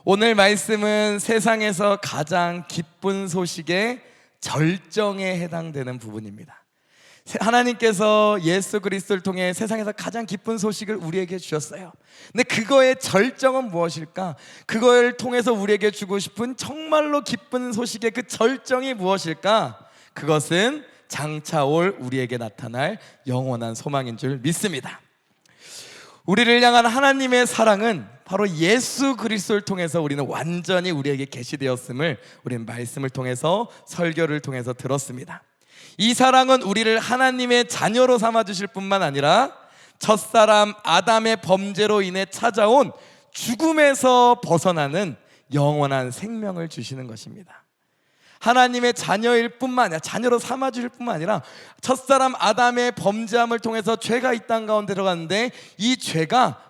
오늘 말씀은 세상에서 가장 기쁜 소식의 절정에 해당되는 부분입니다. 하나님께서 예수 그리스도를 통해 세상에서 가장 기쁜 소식을 우리에게 주셨어요. 근데 그거의 절정은 무엇일까? 그걸 통해서 우리에게 주고 싶은 정말로 기쁜 소식의 그 절정이 무엇일까? 그것은 장차 올 우리에게 나타날 영원한 소망인 줄 믿습니다. 우리를 향한 하나님의 사랑은 바로 예수 그리스도를 통해서 우리는 완전히 우리에게 계시되었음을 우리는 말씀을 통해서, 설교를 통해서 들었습니다. 이 사랑은 우리를 하나님의 자녀로 삼아주실 뿐만 아니라 첫사람 아담의 범죄로 인해 찾아온 죽음에서 벗어나는 영원한 생명을 주시는 것입니다. 하나님의 자녀일 뿐만 아니라, 자녀로 삼아주실 뿐만 아니라 첫사람 아담의 범죄함을 통해서 죄가 이 땅 가운데 들어갔는데, 이 죄가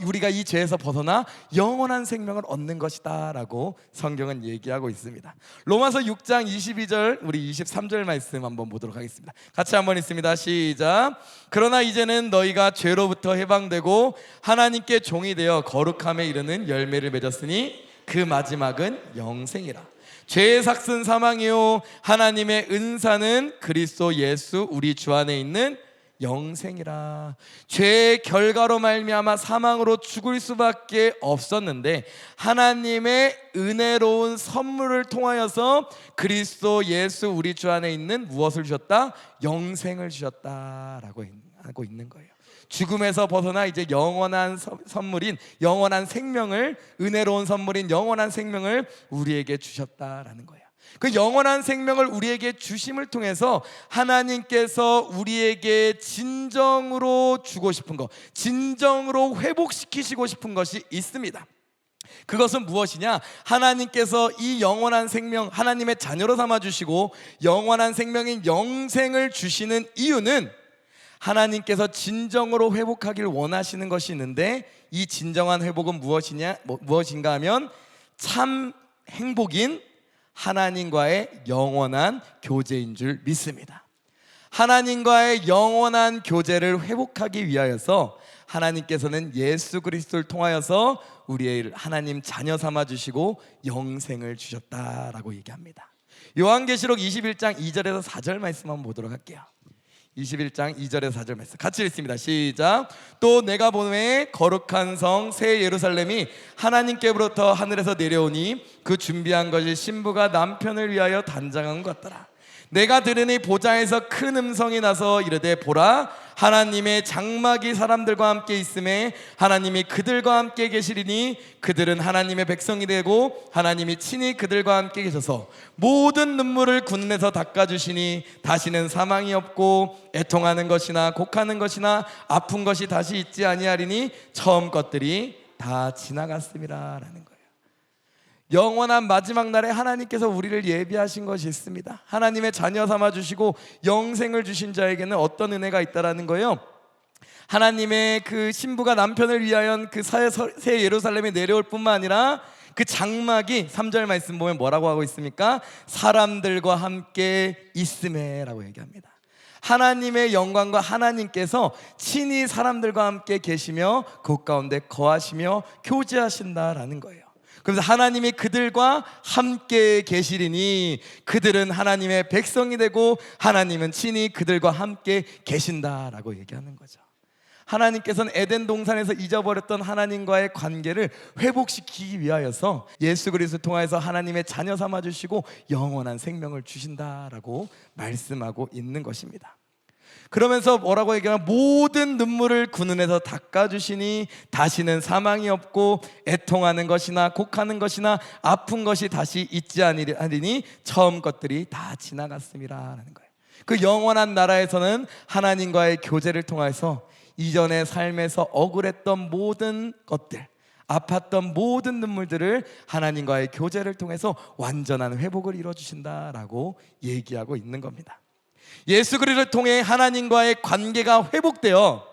우리가 이 죄에서 벗어나 영원한 생명을 얻는 것이다 라고 성경은 얘기하고 있습니다. 로마서 6장 22절, 우리 23절 말씀 한번 보도록 하겠습니다. 같이 한번 읽습니다. 시작. 그러나 이제는 너희가 죄로부터 해방되고 하나님께 종이 되어 거룩함에 이르는 열매를 맺었으니 그 마지막은 영생이라. 죄의 삭은 사망이요 하나님의 은사는 그리스도 예수 우리 주 안에 있는 영생이라. 죄의 결과로 말미암아 사망으로 죽을 수밖에 없었는데 하나님의 은혜로운 선물을 통하여서 그리스도 예수 우리 주 안에 있는 무엇을 주셨다? 영생을 주셨다라고 하고 있는 거예요. 죽음에서 벗어나 이제 영원한 선물인 영원한 생명을, 은혜로운 선물인 영원한 생명을 우리에게 주셨다라는 거예요. 그 영원한 생명을 우리에게 주심을 통해서 하나님께서 우리에게 진정으로 주고 싶은 것, 진정으로 회복시키시고 싶은 것이 있습니다. 그것은 무엇이냐? 하나님께서 이 영원한 생명, 하나님의 자녀로 삼아주시고 영원한 생명인 영생을 주시는 이유는 하나님께서 진정으로 회복하길 원하시는 것이 있는데, 이 진정한 회복은 무엇인가 하면 참 행복인 하나님과의 영원한 교제인 줄 믿습니다. 하나님과의 영원한 교제를 회복하기 위하여서 하나님께서는 예수 그리스도를 통하여서 우리의 하나님 자녀 삼아주시고 영생을 주셨다라고 얘기합니다. 요한계시록 21장 2절에서 4절 말씀 한번 보도록 할게요. 21장 2절에서 4절 말씀 같이 읽습니다. 시작. 또 내가 보매 거룩한 성 새 예루살렘이 하나님께로부터 하늘에서 내려오니 그 준비한 것이 신부가 남편을 위하여 단장한 것 같더라. 내가 들으니 보좌에서 큰 음성이 나서 이르되 보라, 하나님의 장막이 사람들과 함께 있음에 하나님이 그들과 함께 계시리니 그들은 하나님의 백성이 되고 하나님이 친히 그들과 함께 계셔서 모든 눈물을 군에서 닦아주시니 다시는 사망이 없고 애통하는 것이나 곡하는 것이나 아픈 것이 다시 있지 아니하리니 처음 것들이 다 지나갔음이라 라는 거예요. 영원한 마지막 날에 하나님께서 우리를 예비하신 것이 있습니다. 하나님의 자녀 삼아주시고 영생을 주신 자에게는 어떤 은혜가 있다라는 거예요. 하나님의 그 신부가 남편을 위하여 그 새 예루살렘에 내려올 뿐만 아니라 그 장막이 3절 말씀 보면 뭐라고 하고 있습니까? 사람들과 함께 있음에 라고 얘기합니다. 하나님의 영광과 하나님께서 친히 사람들과 함께 계시며 그 가운데 거하시며 교제하신다라는 거예요. 그래서 하나님이 그들과 함께 계시리니 그들은 하나님의 백성이 되고 하나님은 친히 그들과 함께 계신다라고 얘기하는 거죠. 하나님께서는 에덴 동산에서 잊어버렸던 하나님과의 관계를 회복시키기 위하여서 예수 그리스도를 통해서 하나님의 자녀 삼아주시고 영원한 생명을 주신다라고 말씀하고 있는 것입니다. 그러면서 뭐라고 얘기하면 모든 눈물을 그 눈에서 닦아주시니 다시는 사망이 없고 애통하는 것이나 곡하는 것이나 아픈 것이 다시 있지 아니하리니 처음 것들이 다 지나갔음이라 라는 거예요. 그 영원한 나라에서는 하나님과의 교제를 통해서 이전의 삶에서 억울했던 모든 것들, 아팠던 모든 눈물들을 하나님과의 교제를 통해서 완전한 회복을 이루어주신다라고 얘기하고 있는 겁니다. 예수 그리스도를 통해 하나님과의 관계가 회복되어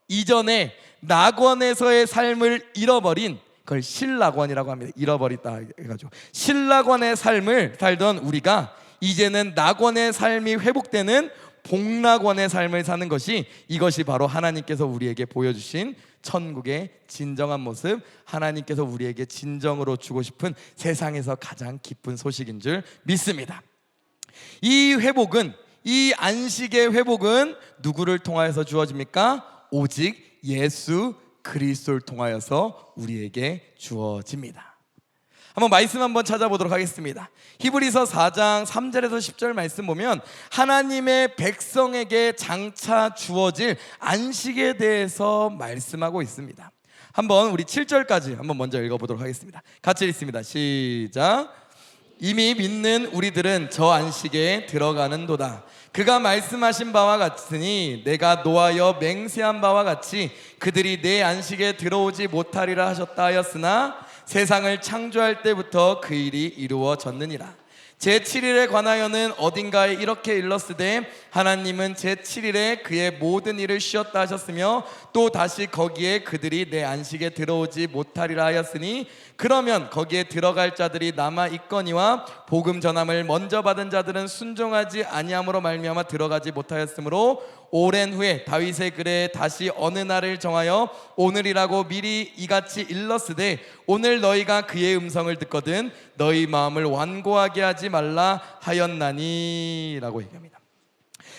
이전에 낙원에서의 삶을 잃어버린, 그걸 실낙원이라고 합니다. 잃어버리다 해가지고 실낙원의 삶을 살던 우리가 이제는 낙원의 삶이 회복되는 복락원의 삶을 사는 것이, 이것이 바로 하나님께서 우리에게 보여주신 천국의 진정한 모습, 하나님께서 우리에게 진정으로 주고 싶은 세상에서 가장 기쁜 소식인 줄 믿습니다. 이 회복은, 이 안식의 회복은 누구를 통하여서 주어집니까? 오직 예수 그리스도를 통하여서 우리에게 주어집니다. 한번 말씀 한번 찾아보도록 하겠습니다. 히브리서 4장 3절에서 10절 말씀 보면 하나님의 백성에게 장차 주어질 안식에 대해서 말씀하고 있습니다. 한번 우리 7절까지 한번 먼저 읽어보도록 하겠습니다. 같이 읽습니다. 시작. 이미 믿는 우리들은 저 안식에 들어가는도다. 그가 말씀하신 바와 같으니 내가 노하여 맹세한 바와 같이 그들이 내 안식에 들어오지 못하리라 하셨다 하였으나 세상을 창조할 때부터 그 일이 이루어졌느니라. 제7일에 관하여는 어딘가에 이렇게 일렀으되 하나님은 제7일에 그의 모든 일을 쉬었다 하셨으며 또 다시 거기에 그들이 내 안식에 들어오지 못하리라 하였으니 그러면 거기에 들어갈 자들이 남아 있거니와 복음 전함을 먼저 받은 자들은 순종하지 아니함으로 말미암아 들어가지 못하였으므로 오랜 후에 다윗의 글에 다시 어느 날을 정하여 오늘이라고 미리 이같이 일렀으되 오늘 너희가 그의 음성을 듣거든 너희 마음을 완고하게 하지 말라 하였나니 라고 얘기합니다.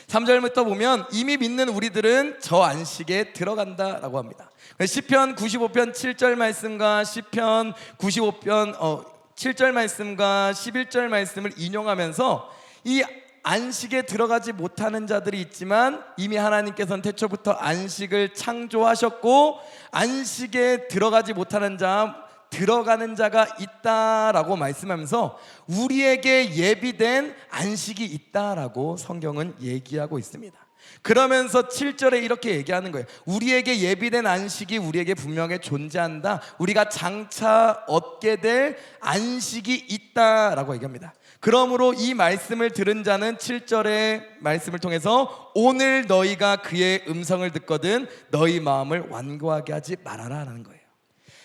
3절부터 보면 이미 믿는 우리들은 저 안식에 들어간다 라고 합니다. 시편 95편 7절 말씀과 시편 95편 7절 말씀과 11절 말씀을 인용하면서 이 안식에 들어가지 못하는 자들이 있지만 이미 하나님께서는 태초부터 안식을 창조하셨고 안식에 들어가지 못하는 자, 들어가는 자가 있다라고 말씀하면서 우리에게 예비된 안식이 있다라고 성경은 얘기하고 있습니다. 그러면서 7절에 이렇게 얘기하는 거예요. 우리에게 예비된 안식이 우리에게 분명히 존재한다. 우리가 장차 얻게 될 안식이 있다라고 얘기합니다. 그러므로 이 말씀을 들은 자는 7절의 말씀을 통해서 오늘 너희가 그의 음성을 듣거든 너희 마음을 완고하게 하지 말아라 라는 거예요.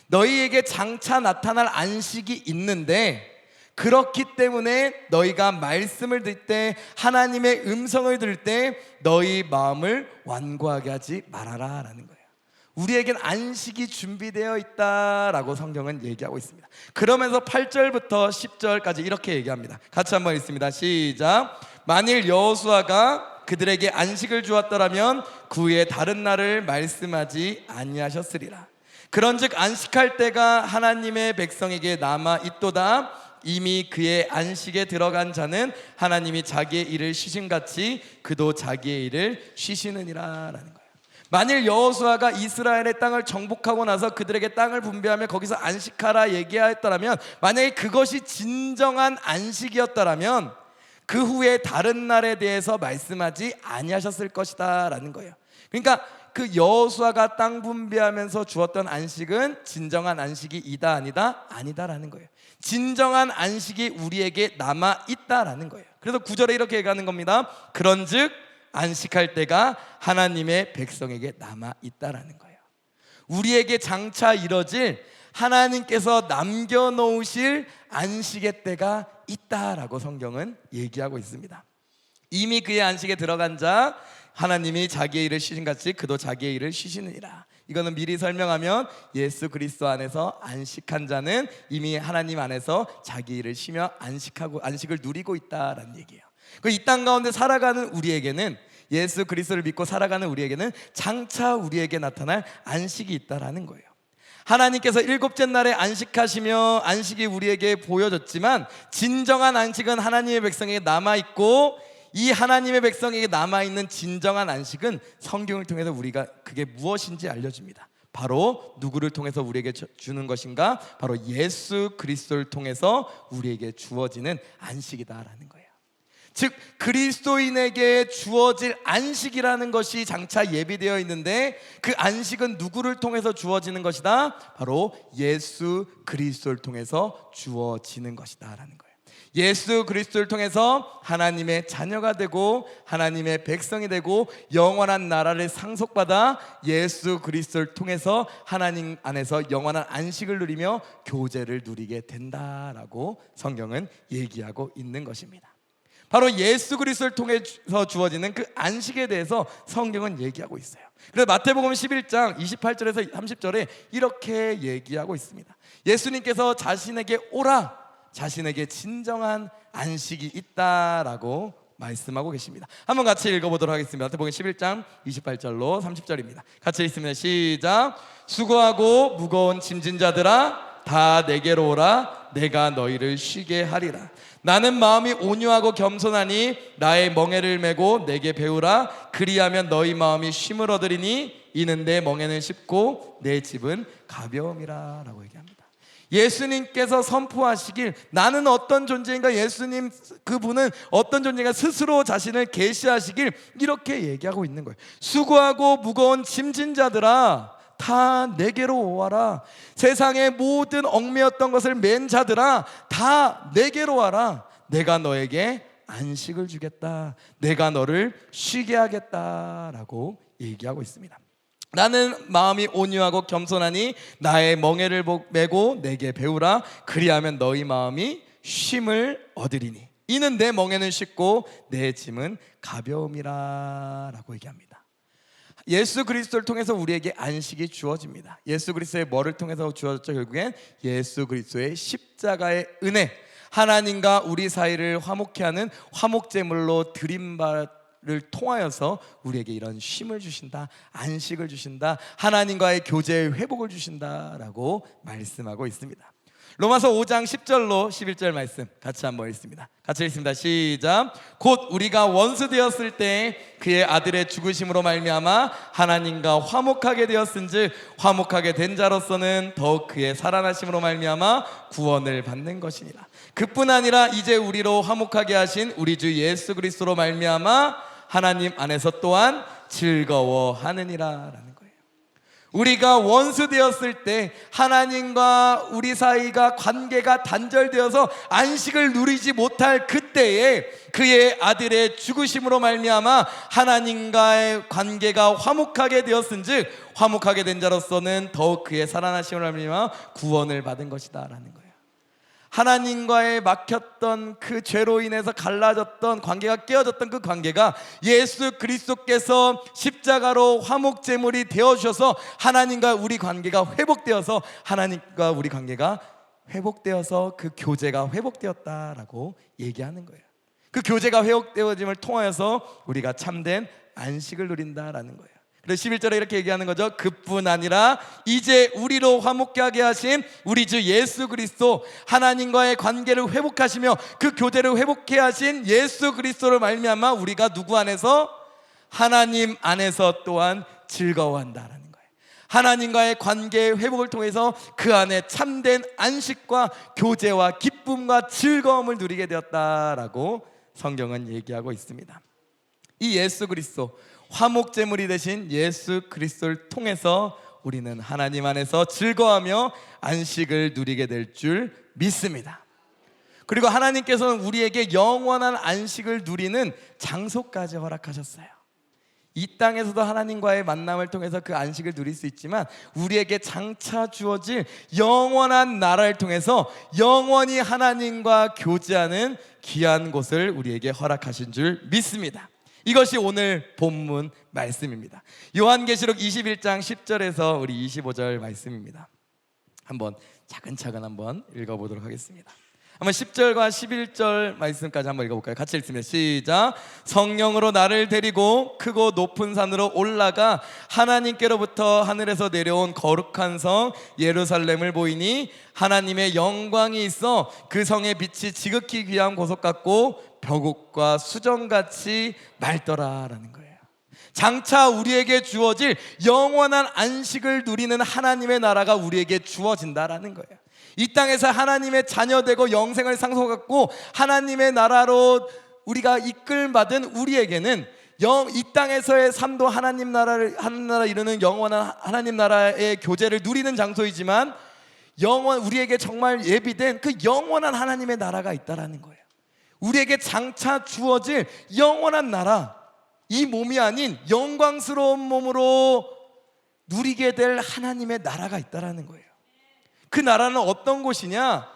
너희에게 장차 나타날 안식이 있는데 그렇기 때문에 너희가 말씀을 들을 때 하나님의 음성을 들을 때 너희 마음을 완고하게 하지 말아라 라는 거예요. 우리에겐 안식이 준비되어 있다라고 성경은 얘기하고 있습니다. 그러면서 8절부터 10절까지 이렇게 얘기합니다. 같이 한번 읽습니다. 시작. 만일 여호수아가 그들에게 안식을 주었더라면 그 후에 다른 날을 말씀하지 아니하셨으리라. 그런즉 안식할 때가 하나님의 백성에게 남아 있도다. 이미 그의 안식에 들어간 자는 하나님이 자기의 일을 쉬신같이 그도 자기의 일을 쉬시느니라 라는 거예요. 만일 여호수아가 이스라엘의 땅을 정복하고 나서 그들에게 땅을 분배하며 거기서 안식하라 얘기하였더라면, 만약에 그것이 진정한 안식이었더라면 그 후에 다른 날에 대해서 말씀하지 아니하셨을 것이다 라는 거예요. 그러니까 그 여호수아가 땅 분배하면서 주었던 안식은 진정한 안식이 이다 아니다? 아니다라는 거예요. 진정한 안식이 우리에게 남아 있다라는 거예요. 그래서 9절에 이렇게 얘기하는 겁니다. 그런즉 안식할 때가 하나님의 백성에게 남아 있다라는 거예요. 우리에게 장차 이뤄질 하나님께서 남겨놓으실 안식의 때가 있다라고 성경은 얘기하고 있습니다. 이미 그의 안식에 들어간 자 하나님이 자기의 일을 쉬신같이 그도 자기의 일을 쉬시느니라. 이거는 미리 설명하면 예수 그리스도 안에서 안식한 자는 이미 하나님 안에서 자기 일을 쉬며 안식하고 안식을 누리고 있다라는 얘기예요. 이 땅 가운데 살아가는 우리에게는, 예수 그리스도를 믿고 살아가는 우리에게는 장차 우리에게 나타날 안식이 있다라는 거예요. 하나님께서 일곱째 날에 안식하시며 안식이 우리에게 보여졌지만 진정한 안식은 하나님의 백성에게 남아있고, 이 하나님의 백성에게 남아있는 진정한 안식은 성경을 통해서 우리가 그게 무엇인지 알려줍니다. 바로 누구를 통해서 우리에게 주는 것인가? 바로 예수 그리스도를 통해서 우리에게 주어지는 안식이다라는 거예요. 즉 그리스도인에게 주어질 안식이라는 것이 장차 예비되어 있는데, 그 안식은 누구를 통해서 주어지는 것이다? 바로 예수 그리스도를 통해서 주어지는 것이다라는 거예요. 예수 그리스도를 통해서 하나님의 자녀가 되고 하나님의 백성이 되고 영원한 나라를 상속받아 예수 그리스도를 통해서 하나님 안에서 영원한 안식을 누리며 교제를 누리게 된다라고 성경은 얘기하고 있는 것입니다. 바로 예수 그리스도를 통해서 주어지는 그 안식에 대해서 성경은 얘기하고 있어요. 그래서 마태복음 11장 28절에서 30절에 이렇게 얘기하고 있습니다. 예수님께서 자신에게 오라, 자신에게 진정한 안식이 있다라고 말씀하고 계십니다. 한번 같이 읽어보도록 하겠습니다. 마태복음 11장 28절로 30절입니다. 같이 읽습니다. 시작. 수고하고 무거운 짐진 자들아 다 내게로 오라, 내가 너희를 쉬게 하리라. 나는 마음이 온유하고 겸손하니 나의 멍에를 메고 내게 배우라. 그리하면 너희 마음이 쉼을 얻으리니 이는 내 멍에는 쉽고 내 짐은 가벼움이라 라고 얘기합니다. 예수님께서 선포하시길 나는 어떤 존재인가, 예수님 그분은 어떤 존재인가 스스로 자신을 계시하시길 이렇게 얘기하고 있는 거예요. 수고하고 무거운 짐진 자들아 다 내게로 오아라. 세상의 모든 얽매였던 것을 맨 자들아 다 내게로 와라. 내가 너에게 안식을 주겠다. 내가 너를 쉬게 하겠다라고 얘기하고 있습니다. 나는 마음이 온유하고 겸손하니 나의 멍에를 메고 내게 배우라. 그리하면 너희 마음이 쉼을 얻으리니 이는 내 멍에는 쉽고 내 짐은 가벼움이라 라고 얘기합니다. 예수 그리스도를 통해서 우리에게 안식이 주어집니다. 예수 그리스도의 뭐를 통해서 주어졌죠? 결국엔 예수 그리스도의 십자가의 은혜, 하나님과 우리 사이를 화목케 하는 화목제물로 드린 바를 통하여서 우리에게 이런 쉼을 주신다, 안식을 주신다, 하나님과의 교제의 회복을 주신다라고 말씀하고 있습니다. 로마서 5장 10절로 11절 말씀 같이 한번 읽습니다. 같이 읽습니다. 시작. 곧 우리가 원수 되었을 때 그의 아들의 죽으심으로 말미암아 하나님과 화목하게 되었은즉 화목하게 된 자로서는 더욱 그의 살아나심으로 말미암아 구원을 받는 것이니라. 그뿐 아니라 이제 우리로 화목하게 하신 우리 주 예수 그리스도로 말미암아 하나님 안에서 또한 즐거워하느니라. 우리가 원수 되었을 때 하나님과 우리 사이가 관계가 단절되어서 안식을 누리지 못할 그때에 그의 아들의 죽으심으로 말미암아 하나님과의 관계가 화목하게 되었은즉 화목하게 된 자로서는 더욱 그의 살아나심으로 말미암아 구원을 받은 것이다 라는 거예요. 하나님과의 막혔던 그 죄로 인해서 갈라졌던 관계가, 깨어졌던 그 관계가 예수 그리스도께서 십자가로 화목제물이 되어주셔서 하나님과 우리 관계가 회복되어서 하나님과 우리 관계가 회복되어서 그 교제가 회복되었다라고 얘기하는 거예요. 그 교제가 회복되어짐을 통하여서 우리가 참된 안식을 누린다라는 거예요. 그래서 11절에 이렇게 얘기하는 거죠. 그뿐 아니라 이제 우리로 화목케 하게 하신 우리 주 예수 그리스도, 하나님과의 관계를 회복하시며 그 교제를 회복케 하신 예수 그리스도를 말미암아 우리가 누구 안에서? 하나님 안에서 또한 즐거워한다라는 거예요. 하나님과의 관계의 회복을 통해서 그 안에 참된 안식과 교제와 기쁨과 즐거움을 누리게 되었다라고 성경은 얘기하고 있습니다. 이 예수 그리스도, 화목제물이 되신 예수 그리스도를 통해서 우리는 하나님 안에서 즐거워하며 안식을 누리게 될 줄 믿습니다. 그리고 하나님께서는 우리에게 영원한 안식을 누리는 장소까지 허락하셨어요. 이 땅에서도 하나님과의 만남을 통해서 그 안식을 누릴 수 있지만 우리에게 장차 주어질 영원한 나라를 통해서 영원히 하나님과 교제하는 귀한 곳을 우리에게 허락하신 줄 믿습니다. 이것이 오늘 본문 말씀입니다. 요한계시록 21장 10절에서 우리 25절 말씀입니다. 한번 차근차근 한번 읽어보도록 하겠습니다. 한번 10절과 11절 말씀까지 한번 읽어볼까요? 같이 읽습니다. 시작. 성령으로 나를 데리고 크고 높은 산으로 올라가 하나님께로부터 하늘에서 내려온 거룩한 성 예루살렘을 보이니 하나님의 영광이 있어 그 성의 빛이 지극히 귀한 보석 같고 벽옥과 수정같이 맑더라라는 거예요. 장차 우리에게 주어질 영원한 안식을 누리는 하나님의 나라가 우리에게 주어진다라는 거예요. 이 땅에서 하나님의 자녀되고 영생을 상속받고 하나님의 나라로 우리가 이끌받은 우리에게는 이 땅에서의 삶도 하나님 나라를 이루는 영원한 하나님 나라의 교제를 누리는 장소이지만 우리에게 정말 예비된 그 영원한 하나님의 나라가 있다라는 거예요. 우리에게 장차 주어질 영원한 나라, 이 몸이 아닌 영광스러운 몸으로 누리게 될 하나님의 나라가 있다라는 거예요. 그 나라는 어떤 곳이냐?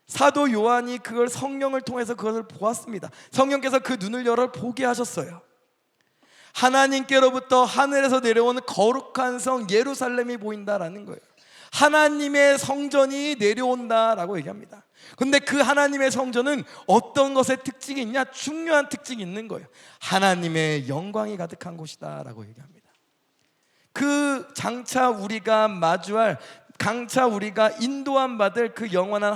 사도 요한이 그걸 성령을 통해서 그것을 보았습니다. 성령께서 그 눈을 열어 보게 하셨어요. 하나님께로부터 하늘에서 내려오는 거룩한 성 예루살렘이 보인다라는 거예요. 하나님의 성전이 내려온다라고 얘기합니다. 근데 그 하나님의 성전은 어떤 것의 특징이 있냐? 중요한 특징이 있는 거예요. 하나님의 영광이 가득한 곳이다라고 얘기합니다. 그 장차 우리가 마주할, 강차 우리가 인도함 받을 그 영원한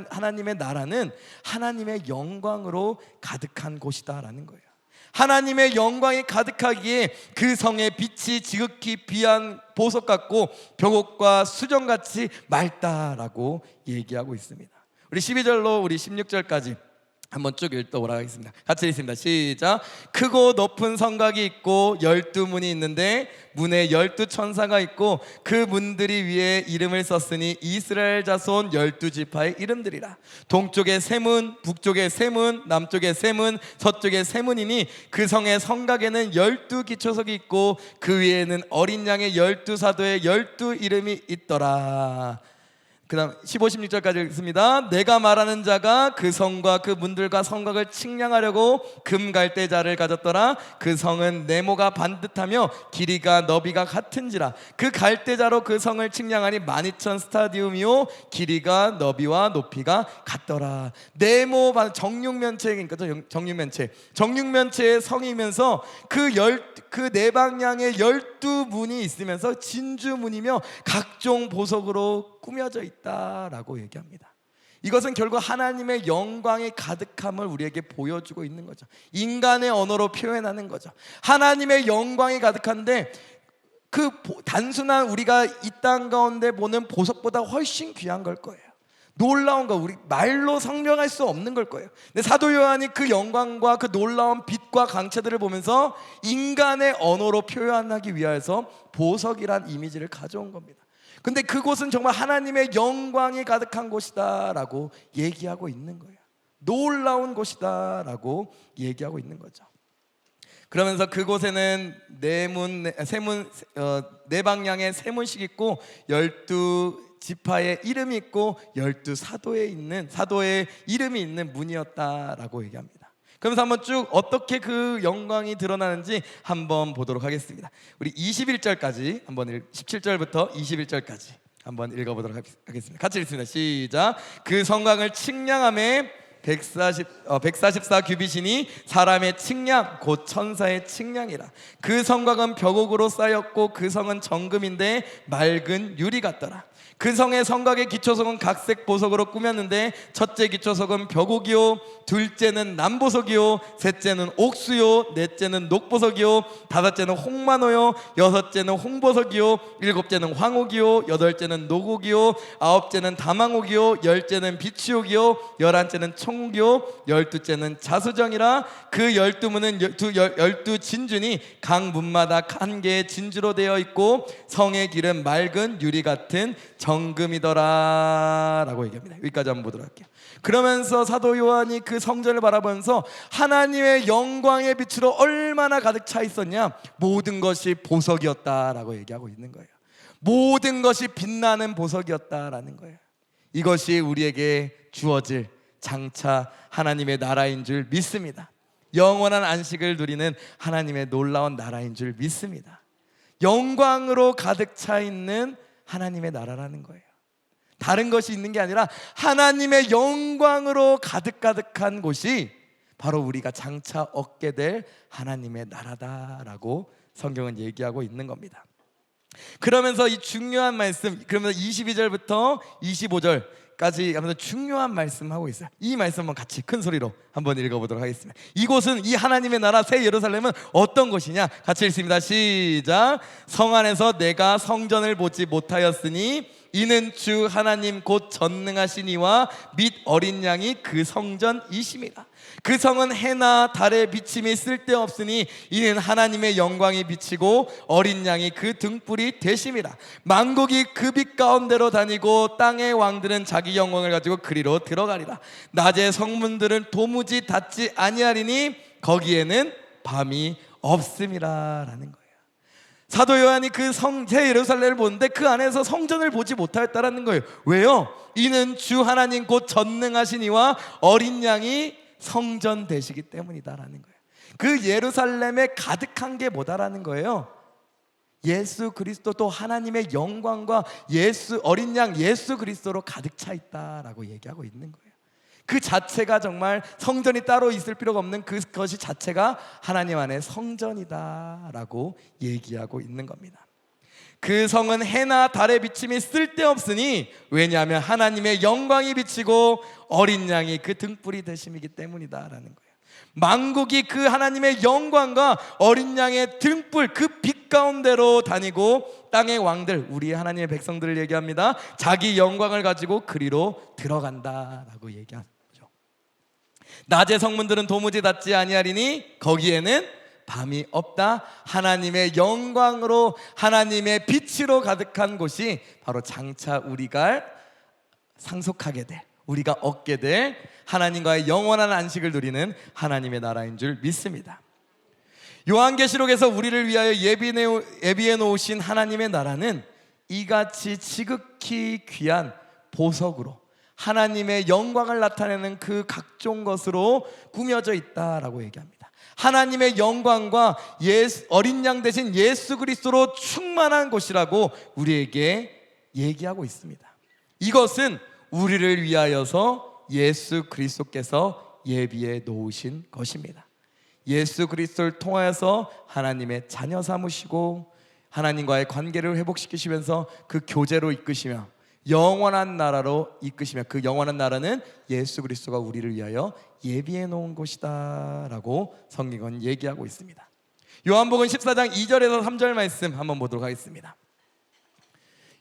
하나님의 나라는 하나님의 영광으로 가득한 곳이다라는 거예요. 하나님의 영광이 가득하기에 그 성의 빛이 지극히 귀한 보석 같고 벽옥과 수정같이 맑다라고 얘기하고 있습니다. 우리 12절로 우리 16절까지 한번 쭉 읽도록 하겠습니다. 같이 읽습니다. 시작. 크고 높은 성곽이 있고 12문이 있는데 문에 12천사가 있고 그 문들이 위에 이름을 썼으니 이스라엘 자손 12지파의 이름들이라. 동쪽에 세 문, 북쪽에 세 문, 남쪽에 세 문, 서쪽에 세 문이니 그 성의 성곽에는 12기초석이 있고 그 위에는 어린 양의 12사도의 12 이름이 있더라. 그 다음 15, 16절까지 읽습니다. 내가 말하는 자가 그 성과 그 문들과 성곽을 측량하려고 금갈대자를 가졌더라. 그 성은 네모가 반듯하며 길이가 너비가 같은지라. 그 갈대자로 그 성을 측량하니 12,000 스타디움이요 길이가 너비와 높이가 같더라. 네모 정육면체, 그러니까 정육면체의 성이면서 그 네 방향에 12문이 있으면서 진주문이며 각종 보석으로 꾸며져 있다라고 얘기합니다. 이것은 결국 하나님의 영광이 가득함을 우리에게 보여주고 있는 거죠. 인간의 언어로 표현하는 거죠. 하나님의 영광이 가득한데 그 단순한 우리가 이 땅 가운데 보는 보석보다 훨씬 귀한 걸 거예요. 놀라운 거, 우리 말로 설명할 수 없는 걸 거예요. 근데 사도 요한이 그 영광과 그 놀라운 빛과 강체들을 보면서 인간의 언어로 표현하기 위해서 보석이란 이미지를 가져온 겁니다. 근데 그곳은 정말 하나님의 영광이 가득한 곳이다 라고 얘기하고 있는 거예요. 놀라운 곳이다 라고 얘기하고 있는 거죠. 그러면서 그곳에는 네 방향에 세 문씩 있고 12지파의 이름이 있고 12사도의 이름이 있는 문이었다라고 얘기합니다. 그러면서 한번 쭉 어떻게 그 영광이 드러나는지 한번 보도록 하겠습니다. 우리 21절까지 한번 17절부터 21절까지 한번 읽어보도록 하겠습니다. 같이 읽습니다. 시작. 그 성곽을 측량함에 144 규빗이니 사람의 측량 곧 천사의 측량이라. 그 성곽은 벽옥으로 쌓였고 그 성은 정금인데 맑은 유리 같더라. 그 성의 성곽의 기초석은 각색 보석으로 꾸몄는데 첫째 기초석은 벽옥이요 둘째는 남보석이요 셋째는 옥수요 넷째는 녹보석이요 다섯째는 홍만호요 여섯째는 홍보석이요 일곱째는 황옥이요 여덟째는 녹옥이요 아홉째는 다망옥이요 열째는 비치옥이요 열한째는 청옥이요 열두째는 자수정이라. 그 12문은 12진주니 각 문마다 한 개의 진주로 되어 있고 성의 길은 맑은 유리 같은 정금이더라 라고 얘기합니다. 여기까지 한번 보도록 할게요. 그러면서 사도 요한이 그 성전을 바라보면서 하나님의 영광의 빛으로 얼마나 가득 차 있었냐, 모든 것이 보석이었다라고 얘기하고 있는 거예요. 모든 것이 빛나는 보석이었다라는 거예요. 이것이 우리에게 주어질 장차 하나님의 나라인 줄 믿습니다. 영원한 안식을 누리는 하나님의 놀라운 나라인 줄 믿습니다. 영광으로 가득 차 있는 하나님의 나라라는 거예요. 다른 것이 있는 게 아니라 하나님의 영광으로 가득한 곳이 바로 우리가 장차 얻게 될 하나님의 나라다라고 성경은 얘기하고 있는 겁니다. 그러면서 이 중요한 말씀, 그러면서 22절부터 25절까지 하면서 중요한 말씀하고 있어요. 이 말씀 한번 같이 큰 소리로 한번 읽어보도록 하겠습니다. 이곳은, 이 하나님의 나라 새 예루살렘은 어떤 곳이냐? 같이 읽습니다. 시작. 성 안에서 내가 성전을 보지 못하였으니 이는 주 하나님 곧 전능하신 이와 및 어린 양이 그 성전이심이라. 그 성은 해나 달의 비침이 쓸데없으니 이는 하나님의 영광이 비치고 어린 양이 그 등불이 되심이라. 만국이 그 빛 가운데로 다니고 땅의 왕들은 자기 영광을 가지고 그리로 들어가리라. 낮의 성문들은 도무지 닫지 아니하리니 거기에는 밤이 없음이라 라는 거예요. 사도 요한이 그 새 예루살렘을 보는데 그 안에서 성전을 보지 못하였다라는 거예요. 왜요? 이는 주 하나님 곧 전능하신 이와 어린 양이 성전 되시기 때문이다라는 거예요. 그 예루살렘에 가득한 게 뭐다라는 거예요? 예수 그리스도, 또 하나님의 영광과 어린 양 예수 그리스도로 가득 차 있다라고 얘기하고 있는 거예요. 그 자체가 정말 성전이 따로 있을 필요가 없는 그것이 자체가 하나님 안의 성전이다라고 얘기하고 있는 겁니다. 그 성은 해나 달의 비침이 쓸데없으니, 왜냐하면 하나님의 영광이 비치고 어린 양이 그 등불이 되심이기 때문이다라는 거예요. 만국이 그 하나님의 영광과 어린 양의 등불, 그 빛 가운데로 다니고 땅의 왕들, 우리 하나님의 백성들을 얘기합니다. 자기 영광을 가지고 그리로 들어간다라고 얘기하죠. 낮의 성문들은 도무지 닫지 아니하리니 거기에는 밤이 없다. 하나님의 영광으로, 하나님의 빛으로 가득한 곳이 바로 장차 우리가 상속하게 될, 우리가 얻게 될 하나님과의 영원한 안식을 누리는 하나님의 나라인 줄 믿습니다. 요한계시록에서 우리를 위하여 예비해 놓으신 하나님의 나라는 이같이 지극히 귀한 보석으로 하나님의 영광을 나타내는 그 각종 것으로 꾸며져 있다라고 얘기합니다. 하나님의 영광과 어린 양 대신 예수 그리스도로 충만한 곳이라고 우리에게 얘기하고 있습니다. 이것은 우리를 위하여서 예수 그리스도께서 예비해 놓으신 것입니다. 예수 그리스도를 통하여서 하나님의 자녀 삼으시고 하나님과의 관계를 회복시키시면서 그 교제로 이끄시며 영원한 나라로 이끄시며, 그 영원한 나라는 예수 그리스도가 우리를 위하여 예비해 놓은 곳이다 라고 성경은 얘기하고 있습니다. 요한복음 14장 2절에서 3절 말씀 한번 보도록 하겠습니다.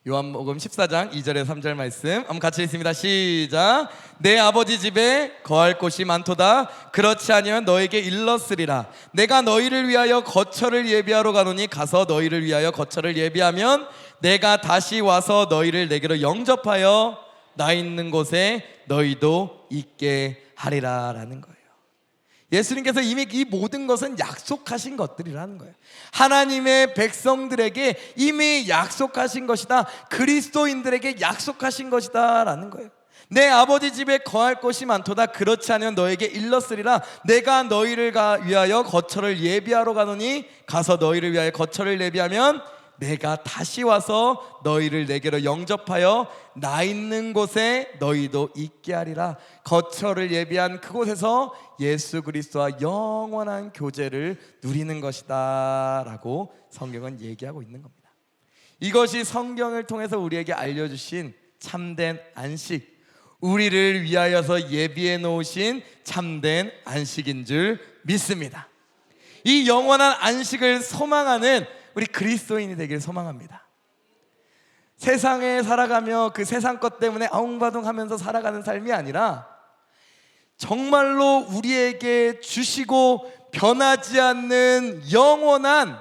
요한복음 14장 2절에서 3절 말씀 한번 같이 읽습니다. 시작. 내 아버지 집에 거할 곳이 많도다. 그렇지 아니면 너에게 일렀으리라. 내가 너희를 위하여 거처를 예비하러 가노니 가서 너희를 위하여 거처를 예비하면 내가 다시 와서 너희를 내게로 영접하여 나 있는 곳에 너희도 있게 하리라 라는 거예요. 예수님께서 이미 이 모든 것은 약속하신 것들이라는 거예요. 하나님의 백성들에게 이미 약속하신 것이다. 그리스도인들에게 약속하신 것이다 라는 거예요. 내 아버지 집에 거할 곳이 많도다. 그렇지 않으면 너에게 일렀으리라. 내가 너희를 위하여 거처를 예비하러 가노니 가서 너희를 위하여 거처를 예비하면 내가 다시 와서 너희를 내게로 영접하여 나 있는 곳에 너희도 있게 하리라. 거처를 예비한 그곳에서 예수 그리스도와 영원한 교제를 누리는 것이다 라고 성경은 얘기하고 있는 겁니다. 이것이 성경을 통해서 우리에게 알려주신 참된 안식, 우리를 위하여서 예비해 놓으신 참된 안식인 줄 믿습니다. 이 영원한 안식을 소망하는 우리 그리스도인이 되기를 소망합니다. 세상에 살아가며 그 세상 것 때문에 아웅바둥하면서 살아가는 삶이 아니라 정말로 우리에게 주시고 변하지 않는 영원한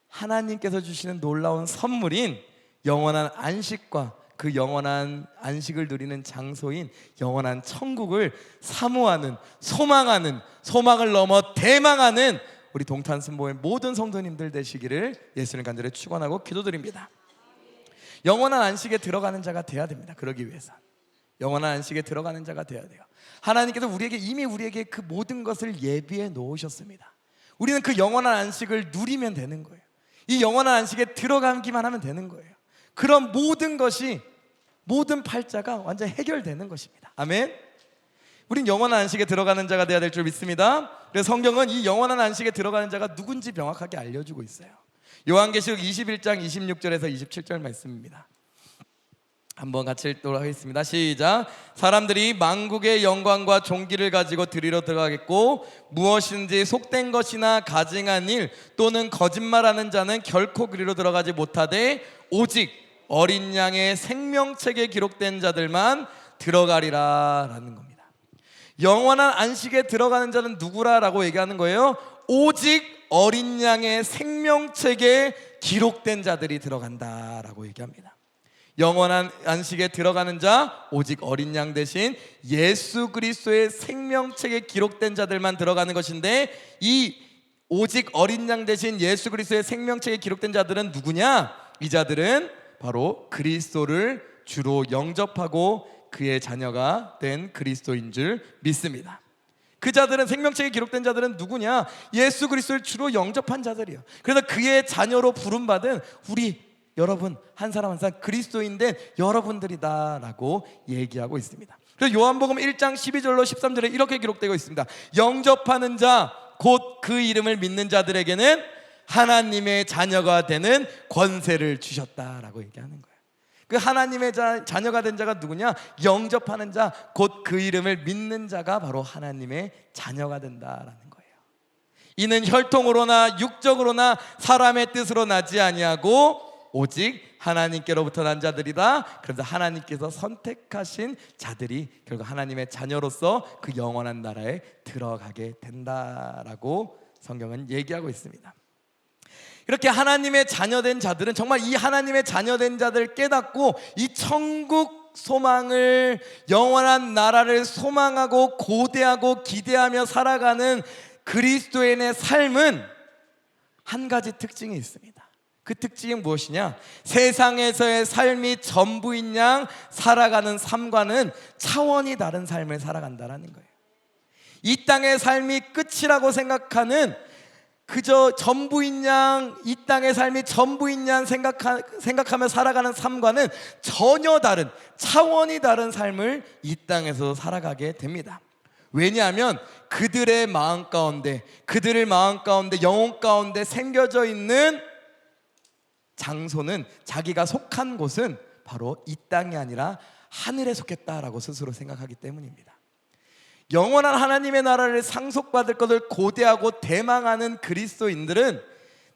하나님께서 주시는 놀라운 선물인 영원한 안식과 그 영원한 안식을 누리는 장소인 영원한 천국을 사모하는, 소망하는, 소망을 넘어 대망하는 우리 동탄순보의 모든 성도님들 되시기를 예수님 간절히 축원하고 기도드립니다. 영원한 안식에 들어가는 자가 돼야 됩니다. 그러기 위해서 영원한 안식에 들어가는 자가 돼야 돼요. 하나님께서 이미 우리에게 그 모든 것을 예비해 놓으셨습니다. 우리는 그 영원한 안식을 누리면 되는 거예요. 이 영원한 안식에 들어가기만 하면 되는 거예요. 그런 모든 것이, 모든 팔자가 완전 해결되는 것입니다. 아멘. 우린 영원한 안식에 들어가는 자가 되어야 될 줄 믿습니다. 그래서 성경은 이 영원한 안식에 들어가는 자가 누군지 명확하게 알려주고 있어요. 요한계시록 21장 26절에서 27절 말씀입니다. 한번 같이 읽도록 하겠습니다. 시작. 사람들이 만국의 영광과 존귀를 가지고 들이러 들어가겠고 무엇인지 속된 것이나 가증한 일 또는 거짓말하는 자는 결코 그리로 들어가지 못하되 오직 어린 양의 생명책에 기록된 자들만 들어가리라 라는 겁니다. 영원한 안식에 들어가는 자는 누구라라고 얘기하는 거예요? 오직 어린 양의 생명책에 기록된 자들이 들어간다라고 얘기합니다. 영원한 안식에 들어가는 자, 오직 어린 양 대신 예수 그리스도의 생명책에 기록된 자들만 들어가는 것인데, 이 오직 어린 양 대신 예수 그리스도의 생명책에 기록된 자들은 누구냐? 이 자들은 바로 그리스도를 주로 영접하고 그의 자녀가 된 그리스도인 줄 믿습니다. 그 자들은, 생명책에 기록된 자들은 누구냐? 예수 그리스도를 주로 영접한 자들이요. 그래서 그의 자녀로 부름받은 우리 여러분 한 사람 한 사람 그리스도인 된 여러분들이다 라고 얘기하고 있습니다. 그래서 요한복음 1장 12절로 13절에 이렇게 기록되고 있습니다. 영접하는 자, 곧 그 이름을 믿는 자들에게는 하나님의 자녀가 되는 권세를 주셨다라고 얘기하는 거예요. 그 하나님의 자녀가 된 자가 누구냐? 영접하는 자, 곧 그 이름을 믿는 자가 바로 하나님의 자녀가 된다라는 거예요. 이는 혈통으로나 육적으로나 사람의 뜻으로 나지 아니하고 오직 하나님께로부터 난 자들이다. 그래서 하나님께서 선택하신 자들이 결국 하나님의 자녀로서 그 영원한 나라에 들어가게 된다라고 성경은 얘기하고 있습니다. 이렇게 하나님의 자녀된 자들은 정말 이 하나님의 자녀된 자들 깨닫고 이 천국 소망을, 영원한 나라를 소망하고 고대하고 기대하며 살아가는 그리스도인의 삶은 한 가지 특징이 있습니다. 그 특징이 무엇이냐? 세상에서의 삶이 전부인 양 살아가는 삶과는 차원이 다른 삶을 살아간다는 거예요. 이 땅의 삶이 끝이라고 생각하는, 그저 전부인 양, 이 땅의 삶이 전부인 양 생각하며 살아가는 삶과는 전혀 다른, 차원이 다른 삶을 이 땅에서 살아가게 됩니다. 왜냐하면 그들의 마음 가운데, 그들의 마음 가운데, 영혼 가운데 생겨져 있는 장소는, 자기가 속한 곳은 바로 이 땅이 아니라 하늘에 속했다라고 스스로 생각하기 때문입니다. 영원한 하나님의 나라를 상속받을 것을 고대하고 대망하는 그리스도인들은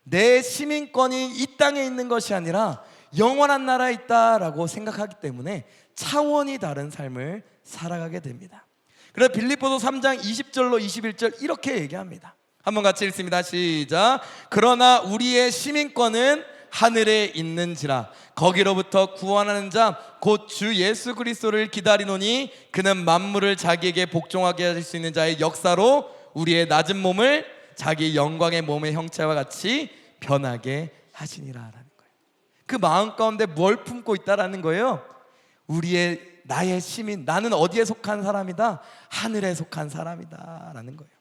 내 시민권이 이 땅에 있는 것이 아니라 영원한 나라에 있다라고 생각하기 때문에 차원이 다른 삶을 살아가게 됩니다. 그래서 빌립보서 3장 20절로 21절 이렇게 얘기합니다. 한번 같이 읽습니다. 시작. 그러나 우리의 시민권은 하늘에 있는지라 거기로부터 구원하는 자 곧 주 예수 그리스도를 기다리노니 그는 만물을 자기에게 복종하게 하실 수 있는 자의 역사로 우리의 낮은 몸을 자기 영광의 몸의 형체와 같이 변하게 하시니라라는 거예요. 그 마음 가운데 뭘 품고 있다라는 거예요? 나의 시민, 나는 어디에 속한 사람이다? 하늘에 속한 사람이다 라는 거예요.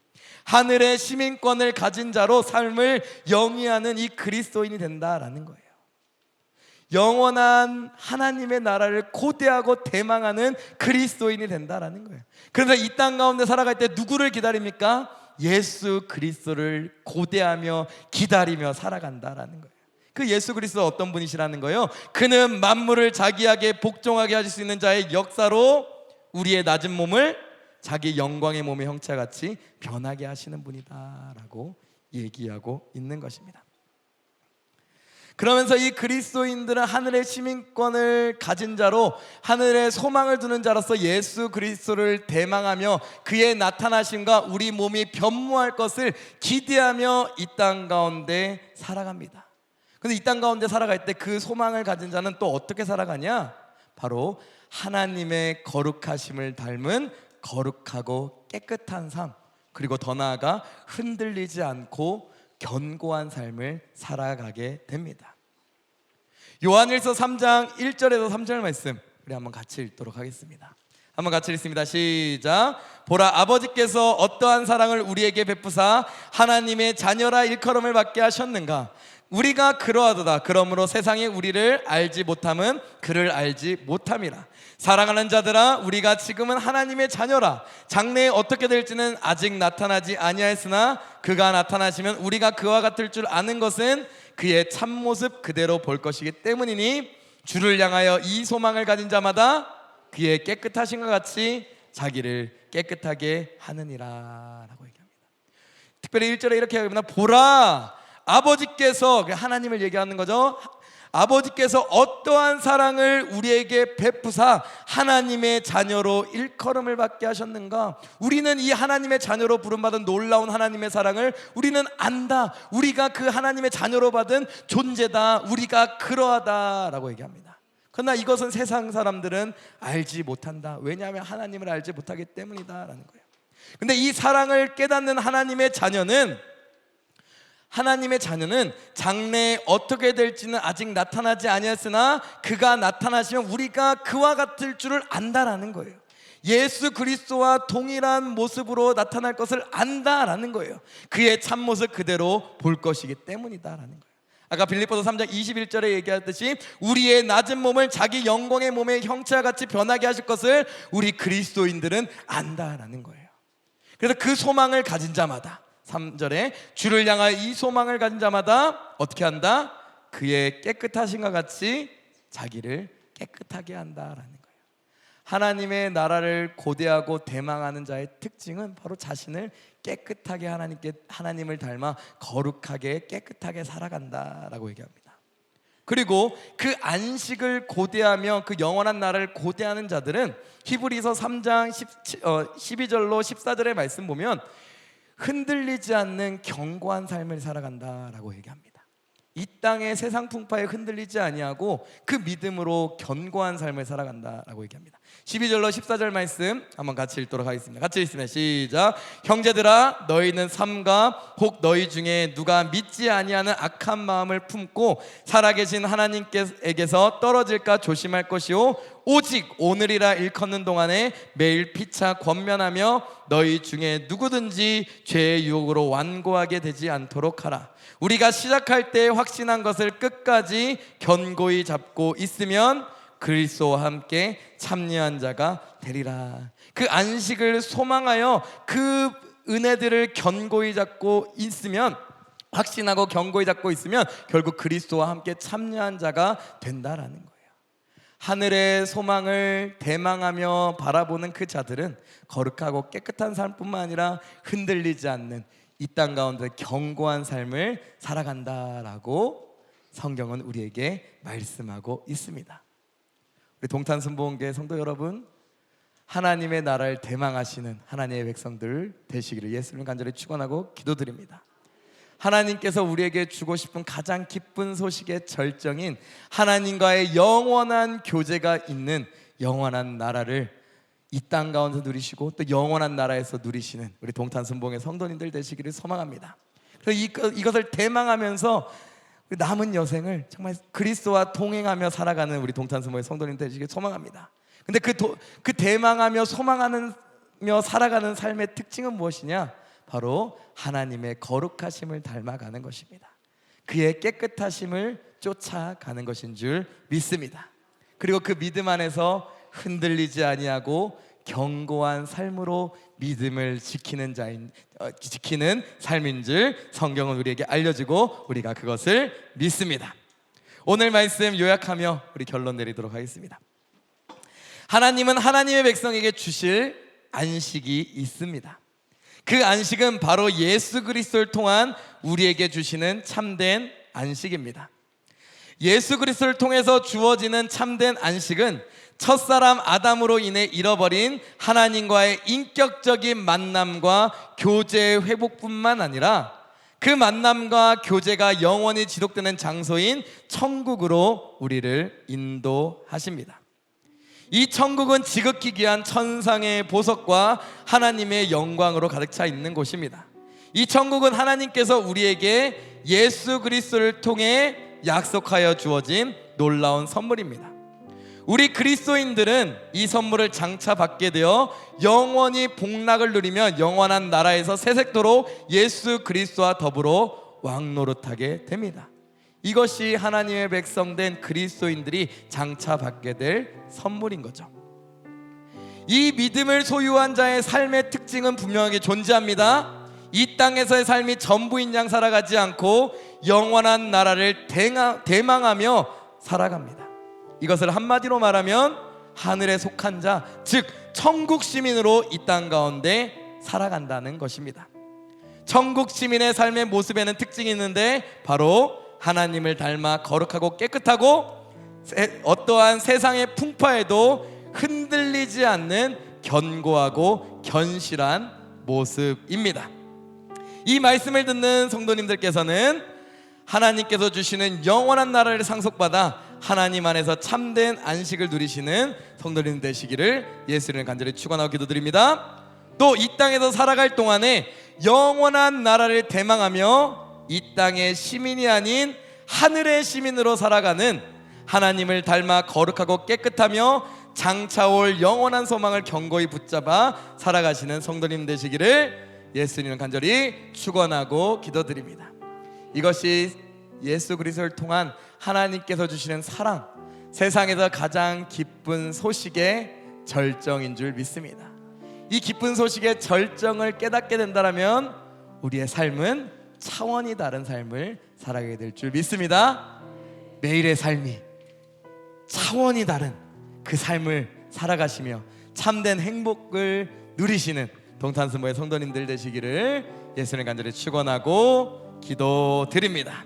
하늘의 시민권을 가진 자로 삶을 영위하는 이 그리스도인이 된다라는 거예요. 영원한 하나님의 나라를 고대하고 대망하는 그리스도인이 된다라는 거예요. 그래서 이 땅 가운데 살아갈 때 누구를 기다립니까? 예수 그리스도를 고대하며 기다리며 살아간다라는 거예요. 그 예수 그리스도 어떤 분이시라는 거예요? 그는 만물을 자기에게 복종하게 하실 수 있는 자의 역사로 우리의 낮은 몸을 자기 영광의 몸의 형체와 같이 변하게 하시는 분이다 라고 얘기하고 있는 것입니다. 그러면서 이 그리스도인들은 하늘의 시민권을 가진 자로, 하늘의 소망을 두는 자로서 예수 그리스도를 대망하며 그의 나타나심과 우리 몸이 변모할 것을 기대하며 이 땅 가운데 살아갑니다. 근데 이 땅 가운데 살아갈 때 그 소망을 가진 자는 또 어떻게 살아가냐? 바로 하나님의 거룩하심을 닮은 거룩하고 깨끗한 삶, 그리고 더 나아가 흔들리지 않고 견고한 삶을 살아가게 됩니다. 요한일서 3장 1절에서 3절 말씀 우리 한번 같이 읽도록 하겠습니다. 한번 같이 읽습니다. 시작. 보라, 아버지께서 어떠한 사랑을 우리에게 베푸사 하나님의 자녀라 일컬음을 받게 하셨는가? 우리가 그러하도다. 그러므로 세상이 우리를 알지 못함은 그를 알지 못함이라. 사랑하는 자들아, 우리가 지금은 하나님의 자녀라. 장래에 어떻게 될지는 아직 나타나지 아니하였으나 그가 나타나시면 우리가 그와 같을 줄 아는 것은 그의 참모습 그대로 볼 것이기 때문이니 주를 향하여 이 소망을 가진 자마다 그의 깨끗하심과 같이 자기를 깨끗하게 하느니라 라고 얘기합니다. 특별히 1절에 이렇게 얘기합니다. 보라, 아버지께서, 하나님을 얘기하는 거죠. 아버지께서 어떠한 사랑을 우리에게 베푸사 하나님의 자녀로 일컬음을 받게 하셨는가? 우리는 이 하나님의 자녀로 부름받은 놀라운 하나님의 사랑을 우리는 안다. 우리가 그 하나님의 자녀로 받은 존재다. 우리가 그러하다라고 얘기합니다. 그러나 이것은 세상 사람들은 알지 못한다. 왜냐하면 하나님을 알지 못하기 때문이다 라는 거예요. 근데 이 사랑을 깨닫는 하나님의 자녀는 하나님의 자녀는 장래에 어떻게 될지는 아직 나타나지 아니했으나 그가 나타나시면 우리가 그와 같을 줄을 안다라는 거예요. 예수 그리스도와 동일한 모습으로 나타날 것을 안다라는 거예요. 그의 참모습 그대로 볼 것이기 때문이다라는 거예요. 아까 빌립보서 3장 21절에 얘기하듯이 우리의 낮은 몸을 자기 영광의 몸의 형체와 같이 변하게 하실 것을 우리 그리스도인들은 안다라는 거예요. 그래서 그 소망을 가진 자마다, 3절에 주를 향하여 이 소망을 가진 자마다 어떻게 한다? 그의 깨끗하심과 같이 자기를 깨끗하게 한다라는 거예요. 하나님의 나라를 고대하고 대망하는 자의 특징은 바로 자신을 깨끗하게 하나님을 닮아 거룩하게 깨끗하게 살아간다라고 얘기합니다. 그리고 그 안식을 고대하며 그 영원한 나라를 고대하는 자들은 히브리서 3장 12절로 14절의 말씀 보면 흔들리지 않는 견고한 삶을 살아간다라고 얘기합니다. 이 땅의 세상 풍파에 흔들리지 아니하고 그 믿음으로 견고한 삶을 살아간다라고 얘기합니다. 12절로 14절 말씀 한번 같이 읽도록 하겠습니다. 같이 읽습니다. 시작. 형제들아 너희는 삼가 혹 너희 중에 누가 믿지 아니하는 악한 마음을 품고 살아계신 하나님께서 떨어질까 조심할 것이요 오직 오늘이라 일컫는 동안에 매일 피차 권면하며 너희 중에 누구든지 죄의 유혹으로 완고하게 되지 않도록 하라. 우리가 시작할 때 확신한 것을 끝까지 견고히 잡고 있으면 그리스도와 함께 참여한 자가 되리라. 그 안식을 소망하여 그 은혜들을 견고히 잡고 있으면, 확신하고 견고히 잡고 있으면 결국 그리스도와 함께 참여한 자가 된다라는 거예요. 하늘의 소망을 대망하며 바라보는 그 자들은 거룩하고 깨끗한 삶뿐만 아니라 흔들리지 않는 이 땅 가운데 견고한 삶을 살아간다라고 성경은 우리에게 말씀하고 있습니다. 우리 동탄순복음교회 성도 여러분, 하나님의 나라를 대망하시는 하나님의 백성들 되시기를 예수님 간절히 축원하고 기도드립니다. 하나님께서 우리에게 주고 싶은 가장 기쁜 소식의 절정인 하나님과의 영원한 교제가 있는 영원한 나라를 이 땅 가운데 누리시고 또 영원한 나라에서 누리시는 우리 동탄순복음의 성도님들 되시기를 소망합니다. 그래서 이것을 대망하면서 남은 여생을 정말 그리스도와 동행하며 살아가는 우리 동탄순복음의 성도님 되시기를 소망합니다. 근데 그 대망하며 소망하며 살아가는 삶의 특징은 무엇이냐? 바로 하나님의 거룩하심을 닮아가는 것입니다. 그의 깨끗하심을 쫓아가는 것인 줄 믿습니다. 그리고 그 믿음 안에서 흔들리지 아니하고 견고한 삶으로 믿음을 지키는 삶인 줄 성경은 우리에게 알려주고 우리가 그것을 믿습니다. 오늘 말씀 요약하며 우리 결론 내리도록 하겠습니다. 하나님은 하나님의 백성에게 주실 안식이 있습니다. 그 안식은 바로 예수 그리스도를 통한 우리에게 주시는 참된 안식입니다. 예수 그리스도를 통해서 주어지는 참된 안식은 첫사람 아담으로 인해 잃어버린 하나님과의 인격적인 만남과 교제 회복뿐만 아니라 그 만남과 교제가 영원히 지속되는 장소인 천국으로 우리를 인도하십니다. 이 천국은 지극히 귀한 천상의 보석과 하나님의 영광으로 가득 차 있는 곳입니다. 이 천국은 하나님께서 우리에게 예수 그리스도를 통해 약속하여 주어진 놀라운 선물입니다. 우리 그리스도인들은 이 선물을 장차 받게 되어 영원히 복락을 누리며 영원한 나라에서 세색도록 예수 그리스도와 더불어 왕노릇하게 됩니다. 이것이 하나님의 백성된 그리스도인들이 장차 받게 될 선물인 거죠. 이 믿음을 소유한 자의 삶의 특징은 분명하게 존재합니다. 이 땅에서의 삶이 전부인 양 살아가지 않고 영원한 나라를 대망하며 살아갑니다. 이것을 한마디로 말하면 하늘에 속한 자, 즉 천국 시민으로 이 땅 가운데 살아간다는 것입니다. 천국 시민의 삶의 모습에는 특징이 있는데 바로 하나님을 닮아 거룩하고 깨끗하고 어떠한 세상의 풍파에도 흔들리지 않는 견고하고 견실한 모습입니다. 이 말씀을 듣는 성도님들께서는 하나님께서 주시는 영원한 나라를 상속받아 하나님 안에서 참된 안식을 누리시는 성도님 되시기를 예수님을 간절히 축원하고 기도드립니다. 또 이 땅에서 살아갈 동안에 영원한 나라를 대망하며 이 땅의 시민이 아닌 하늘의 시민으로 살아가는, 하나님을 닮아 거룩하고 깨끗하며 장차올 영원한 소망을 견고히 붙잡아 살아가시는 성도님 되시기를 예수님을 간절히 축원하고 기도드립니다. 이것이 예수 그리스도를 통한 하나님께서 주시는 사랑, 세상에서 가장 기쁜 소식의 절정인 줄 믿습니다. 이 기쁜 소식의 절정을 깨닫게 된다면 우리의 삶은 차원이 다른 삶을 살아가게 될 줄 믿습니다. 매일의 삶이 차원이 다른 그 삶을 살아가시며 참된 행복을 누리시는 동탄스모의 성도님들 되시기를 예수님 간절히 축원하고 기도드립니다.